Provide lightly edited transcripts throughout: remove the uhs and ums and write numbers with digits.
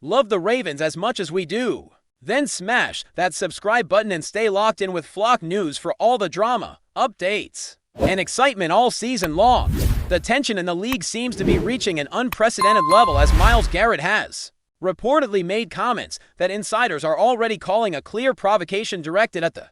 Love the Ravens as much as we do? Then smash that subscribe button and stay locked in with Flock News for all the drama, updates, and excitement all season long. The tension in the league seems to be reaching an unprecedented level as Myles Garrett has reportedly made comments that insiders are already calling a clear provocation directed at the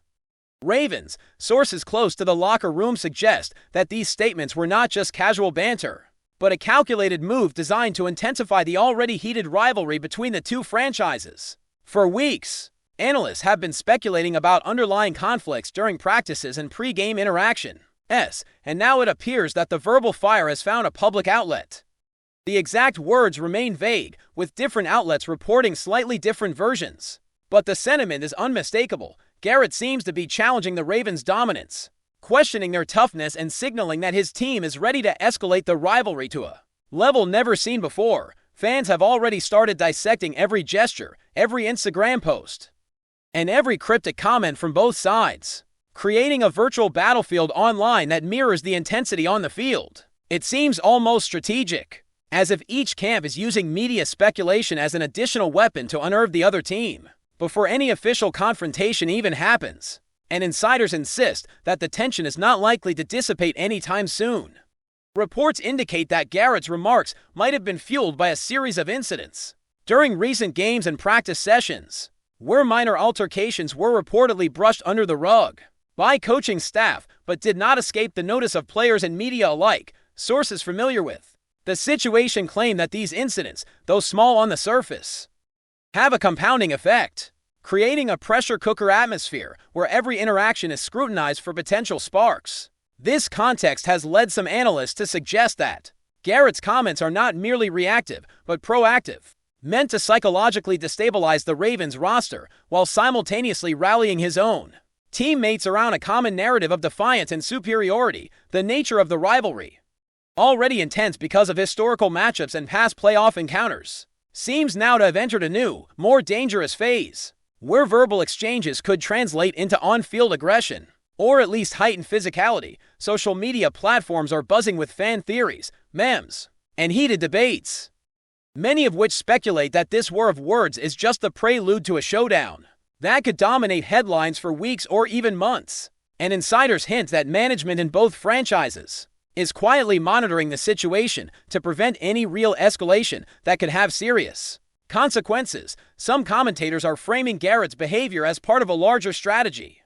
Ravens. Sources close to the locker room suggest that these statements were not just casual banter, but a calculated move designed to intensify the already heated rivalry between the two franchises. For weeks, analysts have been speculating about underlying conflicts during practices and pre-game interactions, and now it appears that the verbal fire has found a public outlet. The exact words remain vague, with different outlets reporting slightly different versions. But the sentiment is unmistakable. Garrett seems to be challenging the Ravens' dominance, questioning their toughness and signaling that his team is ready to escalate the rivalry to a level never seen before. Fans have already started dissecting every gesture, every Instagram post, and every cryptic comment from both sides, creating a virtual battlefield online that mirrors the intensity on the field. It seems almost strategic, as if each camp is using media speculation as an additional weapon to unnerve the other team before any official confrontation even happens. And insiders insist that the tension is not likely to dissipate anytime soon. Reports indicate that Garrett's remarks might have been fueled by a series of incidents during recent games and practice sessions, where minor altercations were reportedly brushed under the rug by coaching staff but did not escape the notice of players and media alike. Sources familiar with the situation claim that these incidents, though small on the surface, have a compounding effect, creating a pressure cooker atmosphere where every interaction is scrutinized for potential sparks. This context has led some analysts to suggest that Garrett's comments are not merely reactive, but proactive, meant to psychologically destabilize the Ravens roster while simultaneously rallying his own teammates around a common narrative of defiance and superiority. The nature of the rivalry, already intense because of historical matchups and past playoff encounters, seems now to have entered a new, more dangerous phase, where verbal exchanges could translate into on-field aggression, or at least heightened physicality. Social media platforms are buzzing with fan theories, memes, and heated debates, many of which speculate that this war of words is just the prelude to a showdown that could dominate headlines for weeks or even months. And insiders hint that management in both franchises is quietly monitoring the situation to prevent any real escalation that could have serious consequences. Some commentators are framing Garrett's behavior as part of a larger strategy,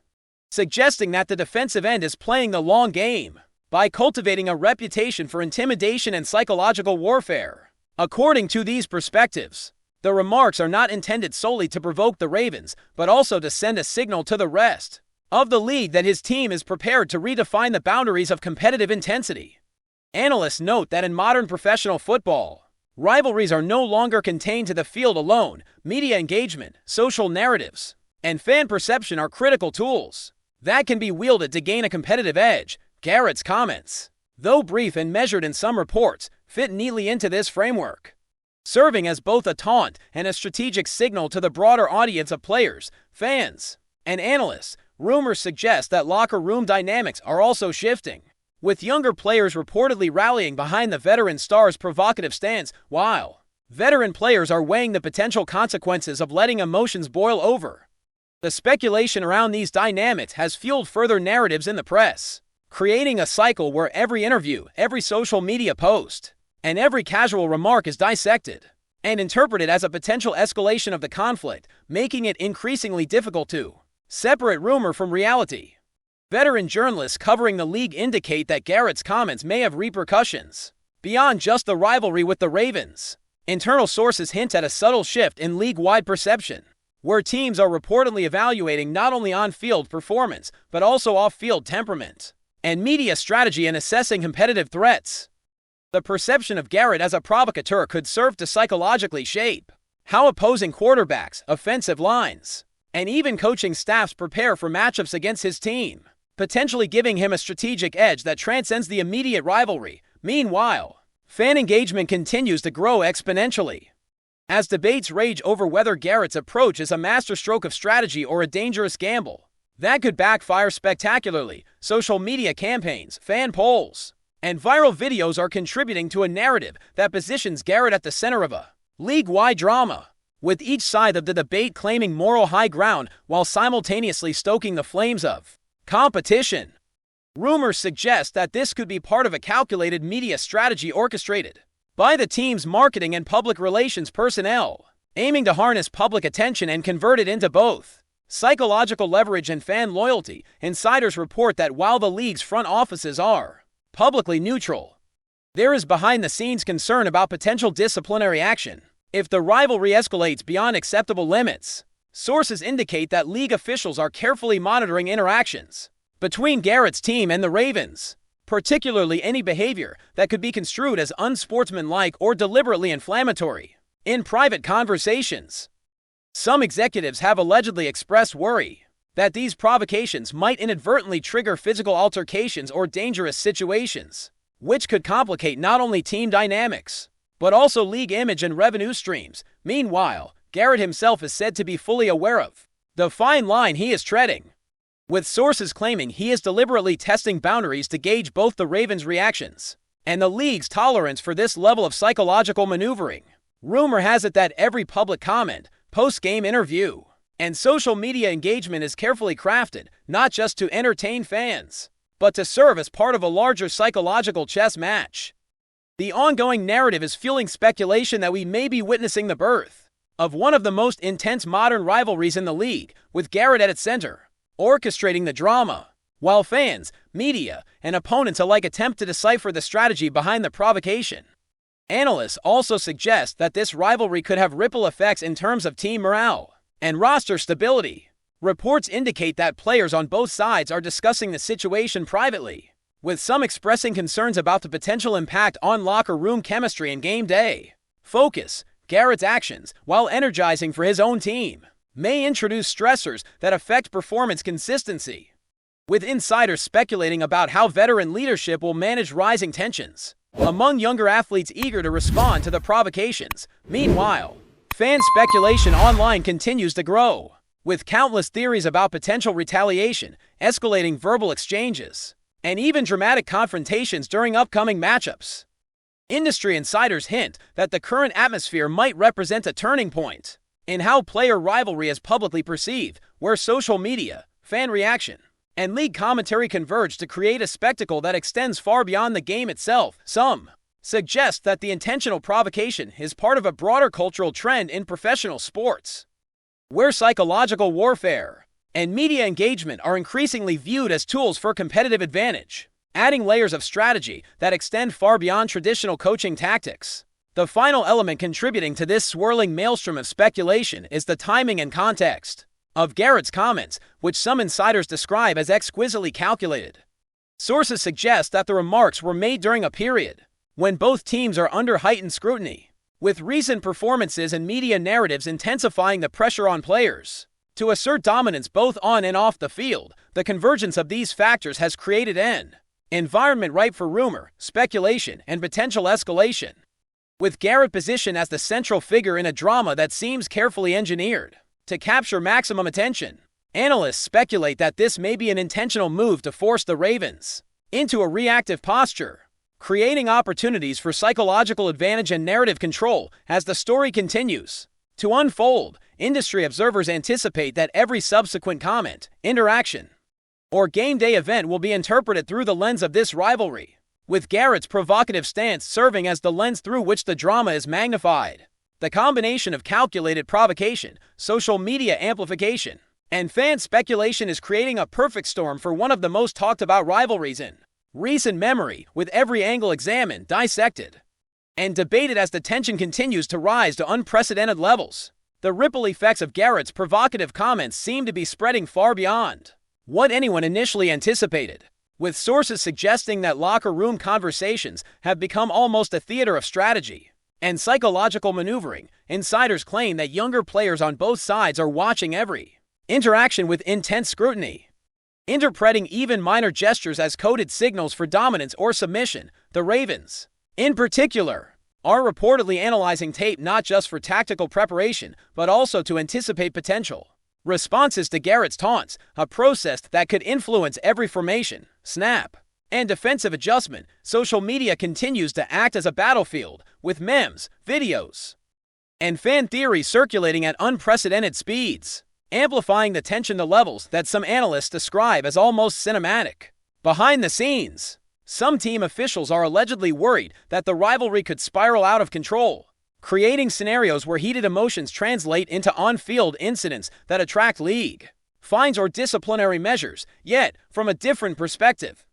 suggesting that the defensive end is playing the long game by cultivating a reputation for intimidation and psychological warfare. According to these perspectives, the remarks are not intended solely to provoke the Ravens, but also to send a signal to the rest of the league that his team is prepared to redefine the boundaries of competitive intensity. Analysts note that in modern professional football, rivalries are no longer contained to the field alone. Media engagement, social narratives, and fan perception are critical tools that can be wielded to gain a competitive edge. Garrett's comments, though brief and measured in some reports, fit neatly into this framework, serving as both a taunt and a strategic signal to the broader audience of players, fans, and analysts. Rumors suggest that locker room dynamics are also shifting, with younger players reportedly rallying behind the veteran star's provocative stance, while veteran players are weighing the potential consequences of letting emotions boil over. The speculation around these dynamics has fueled further narratives in the press, creating a cycle where every interview, every social media post, and every casual remark is dissected and interpreted as a potential escalation of the conflict, making it increasingly difficult to separate rumor from reality. Veteran journalists covering the league indicate that Garrett's comments may have repercussions beyond just the rivalry with the Ravens. Internal sources hint at a subtle shift in league-wide perception, where teams are reportedly evaluating not only on-field performance, but also off-field temperament and media strategy in assessing competitive threats. The perception of Garrett as a provocateur could serve to psychologically shape how opposing quarterbacks, offensive lines, and even coaching staffs prepare for matchups against his team, potentially giving him a strategic edge that transcends the immediate rivalry. Meanwhile, fan engagement continues to grow exponentially, as debates rage over whether Garrett's approach is a masterstroke of strategy or a dangerous gamble that could backfire spectacularly. Social media campaigns, fan polls, and viral videos are contributing to a narrative that positions Garrett at the center of a league-wide drama, with each side of the debate claiming moral high ground while simultaneously stoking the flames of competition. Rumors suggest that this could be part of a calculated media strategy orchestrated by the team's marketing and public relations personnel, aiming to harness public attention and convert it into both psychological leverage and fan loyalty. Insiders report that while the league's front offices are publicly neutral, there is behind-the-scenes concern about potential disciplinary action if the rivalry escalates beyond acceptable limits. Sources indicate that league officials are carefully monitoring interactions between Garrett's team and the Ravens, particularly any behavior that could be construed as unsportsmanlike or deliberately inflammatory in private conversations. Some executives have allegedly expressed worry that these provocations might inadvertently trigger physical altercations or dangerous situations, which could complicate not only team dynamics, but also league image and revenue streams. Meanwhile, Garrett himself is said to be fully aware of the fine line he is treading, with sources claiming he is deliberately testing boundaries to gauge both the Ravens' reactions and the league's tolerance for this level of psychological maneuvering. Rumor has it that every public comment, post-game interview, and social media engagement is carefully crafted, not just to entertain fans, but to serve as part of a larger psychological chess match. The ongoing narrative is fueling speculation that we may be witnessing the birth of one of the most intense modern rivalries in the league, with Garrett at its center, orchestrating the drama, while fans, media, and opponents alike attempt to decipher the strategy behind the provocation. Analysts also suggest that this rivalry could have ripple effects in terms of team morale and roster stability. Reports indicate that players on both sides are discussing the situation privately, with some expressing concerns about the potential impact on locker room chemistry and game day focus. Garrett's actions, while energizing for his own team, may introduce stressors that affect performance consistency, with insiders speculating about how veteran leadership will manage rising tensions among younger athletes eager to respond to the provocations. Meanwhile, fan speculation online continues to grow, with countless theories about potential retaliation, escalating verbal exchanges, and even dramatic confrontations during upcoming matchups. Industry insiders hint that the current atmosphere might represent a turning point in how player rivalry is publicly perceived, where social media, fan reaction, and league commentary converge to create a spectacle that extends far beyond the game itself. Some suggest that the intentional provocation is part of a broader cultural trend in professional sports, where psychological warfare and media engagement are increasingly viewed as tools for competitive advantage, adding layers of strategy that extend far beyond traditional coaching tactics. The final element contributing to this swirling maelstrom of speculation is the timing and context of Garrett's comments, which some insiders describe as exquisitely calculated. Sources suggest that the remarks were made during a period when both teams are under heightened scrutiny, with recent performances and media narratives intensifying the pressure on players to assert dominance both on and off the field. The convergence of these factors has created an environment ripe for rumor, speculation, and potential escalation, with Garrett positioned as the central figure in a drama that seems carefully engineered to capture maximum attention. Analysts speculate that this may be an intentional move to force the Ravens into a reactive posture, creating opportunities for psychological advantage and narrative control as the story continues to unfold. Industry observers anticipate that every subsequent comment, interaction, or game day event will be interpreted through the lens of this rivalry, with Garrett's provocative stance serving as the lens through which the drama is magnified. The combination of calculated provocation, social media amplification, and fan speculation is creating a perfect storm for one of the most talked about rivalries in recent memory, with every angle examined, dissected, and debated as the tension continues to rise to unprecedented levels. The ripple effects of Garrett's provocative comments seem to be spreading far beyond what anyone initially anticipated, with sources suggesting that locker room conversations have become almost a theater of strategy and psychological maneuvering. Insiders claim that younger players on both sides are watching every interaction with intense scrutiny, interpreting even minor gestures as coded signals for dominance or submission. The Ravens, in particular, are reportedly analyzing tape not just for tactical preparation, but also to anticipate potential responses to Garrett's taunts, a process that could influence every formation, snap, and defensive adjustment. Social media continues to act as a battlefield, with memes, videos, and fan theory circulating at unprecedented speeds, amplifying the tension to levels that some analysts describe as almost cinematic. Behind the scenes, some team officials are allegedly worried that the rivalry could spiral out of control, creating scenarios where heated emotions translate into on-field incidents that attract league fines or disciplinary measures, yet from a different perspective.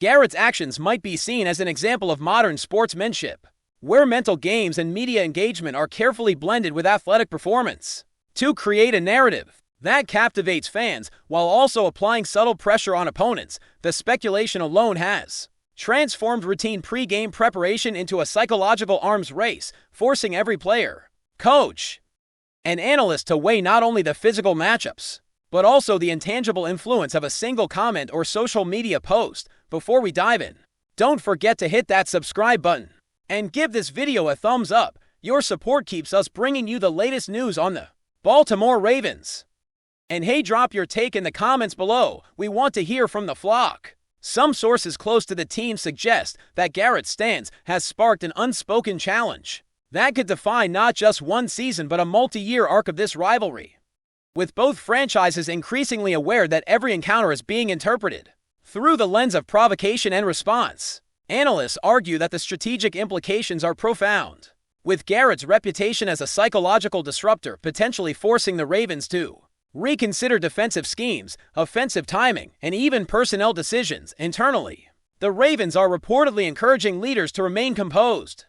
Garrett's actions might be seen as an example of modern sportsmanship, where mental games and media engagement are carefully blended with athletic performance to create a narrative that captivates fans while also applying subtle pressure on opponents. The speculation alone has transformed routine pre-game preparation into a psychological arms race, forcing every player, coach, and analyst to weigh not only the physical matchups, but also the intangible influence of a single comment or social media post. Before we dive in, don't forget to hit that subscribe button and give this video a thumbs up. Your support keeps us bringing you the latest news on the Baltimore Ravens. And hey, drop your take in the comments below. We want to hear from the flock. Some sources close to the team suggest that Garrett's stance has sparked an unspoken challenge that could define not just one season but a multi-year arc of this rivalry, with both franchises increasingly aware that every encounter is being interpreted through the lens of provocation and response. Analysts argue that the strategic implications are profound, with Garrett's reputation as a psychological disruptor potentially forcing the Ravens to reconsider defensive schemes, offensive timing, and even personnel decisions internally. The Ravens are reportedly encouraging leaders to remain composed,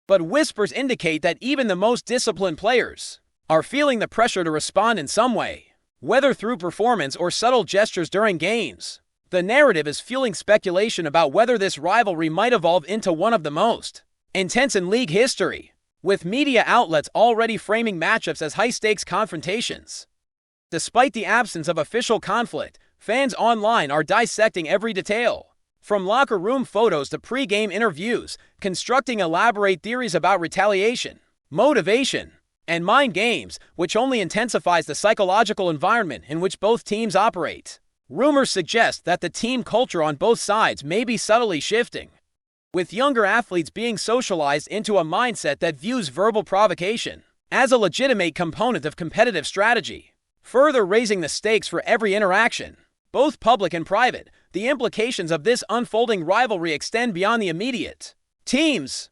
but whispers indicate that even the most disciplined players are feeling the pressure to respond in some way, whether through performance or subtle gestures during games. The narrative is fueling speculation about whether this rivalry might evolve into one of the most intense in league history, with media outlets already framing matchups as high-stakes confrontations. Despite the absence of official conflict, fans online are dissecting every detail, from locker room photos to pre-game interviews, constructing elaborate theories about retaliation, motivation, and mind games, which only intensifies the psychological environment in which both teams operate. Rumors suggest that the team culture on both sides may be subtly shifting, with younger athletes being socialized into a mindset that views verbal provocation as a legitimate component of competitive strategy, further raising the stakes for every interaction, both public and private. The implications of this unfolding rivalry extend beyond the immediate teams,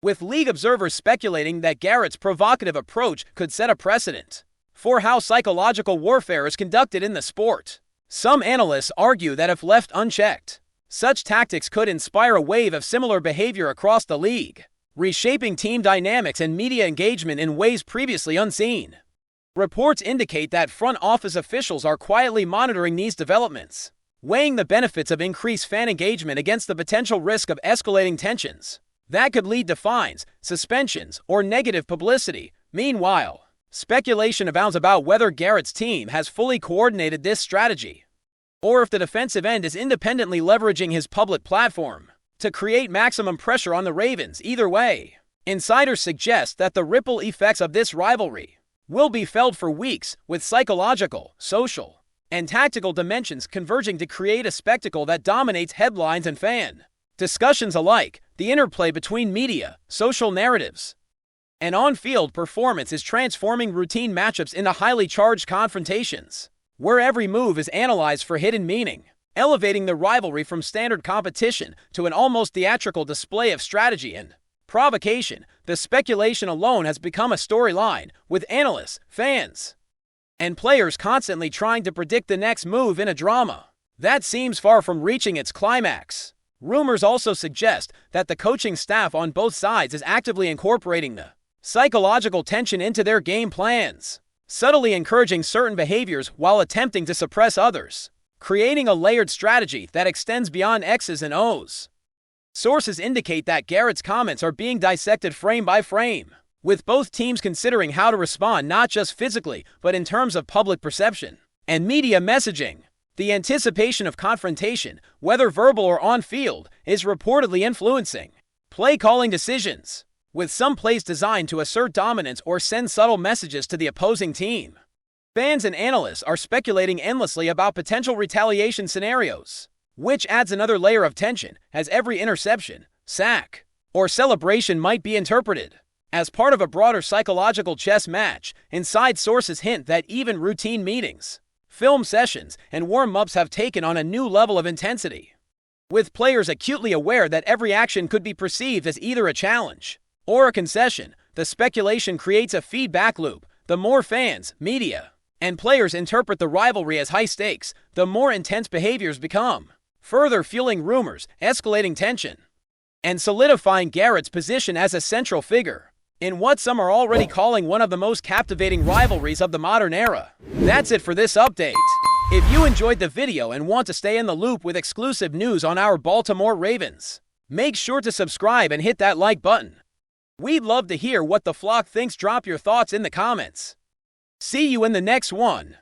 with league observers speculating that Garrett's provocative approach could set a precedent for how psychological warfare is conducted in the sport. Some analysts argue that if left unchecked, such tactics could inspire a wave of similar behavior across the league, reshaping team dynamics and media engagement in ways previously unseen. Reports indicate that front office officials are quietly monitoring these developments, weighing the benefits of increased fan engagement against the potential risk of escalating tensions that could lead to fines, suspensions, or negative publicity. Meanwhile, speculation abounds about whether Garrett's team has fully coordinated this strategy, or if the defensive end is independently leveraging his public platform to create maximum pressure on the Ravens. Either way, insiders suggest that the ripple effects of this rivalry will be felt for weeks, with psychological, social, and tactical dimensions converging to create a spectacle that dominates headlines and fan discussions alike. The interplay between media, social narratives, and on-field performance is transforming routine matchups into highly charged confrontations, where every move is analyzed for hidden meaning, elevating the rivalry from standard competition to an almost theatrical display of strategy and provocation. The speculation alone has become a storyline, with analysts, fans, and players constantly trying to predict the next move in a drama that seems far from reaching its climax. Rumors also suggest that the coaching staff on both sides is actively incorporating the psychological tension into their game plans, subtly encouraging certain behaviors while attempting to suppress others, creating a layered strategy that extends beyond X's and O's. Sources indicate that Garrett's comments are being dissected frame by frame, with both teams considering how to respond not just physically but in terms of public perception and media messaging. The anticipation of confrontation, whether verbal or on-field, is reportedly influencing play-calling decisions, with some plays designed to assert dominance or send subtle messages to the opposing team. Fans and analysts are speculating endlessly about potential retaliation scenarios, which adds another layer of tension, as every interception, sack, or celebration might be interpreted As part of a broader psychological chess match, inside sources hint that even routine meetings, film sessions, and warm-ups have taken on a new level of intensity. With players acutely aware that every action could be perceived as either a challenge or a concession, the speculation creates a feedback loop. The more fans, media, and players interpret the rivalry as high stakes, the more intense behaviors become, further fueling rumors, escalating tension, and solidifying Garrett's position as a central figure in what some are already calling one of the most captivating rivalries of the modern era. That's it for this update. If you enjoyed the video and want to stay in the loop with exclusive news on our Baltimore Ravens, make sure to subscribe and hit that like button. We'd love to hear what the flock thinks. Drop your thoughts in the comments. See you in the next one.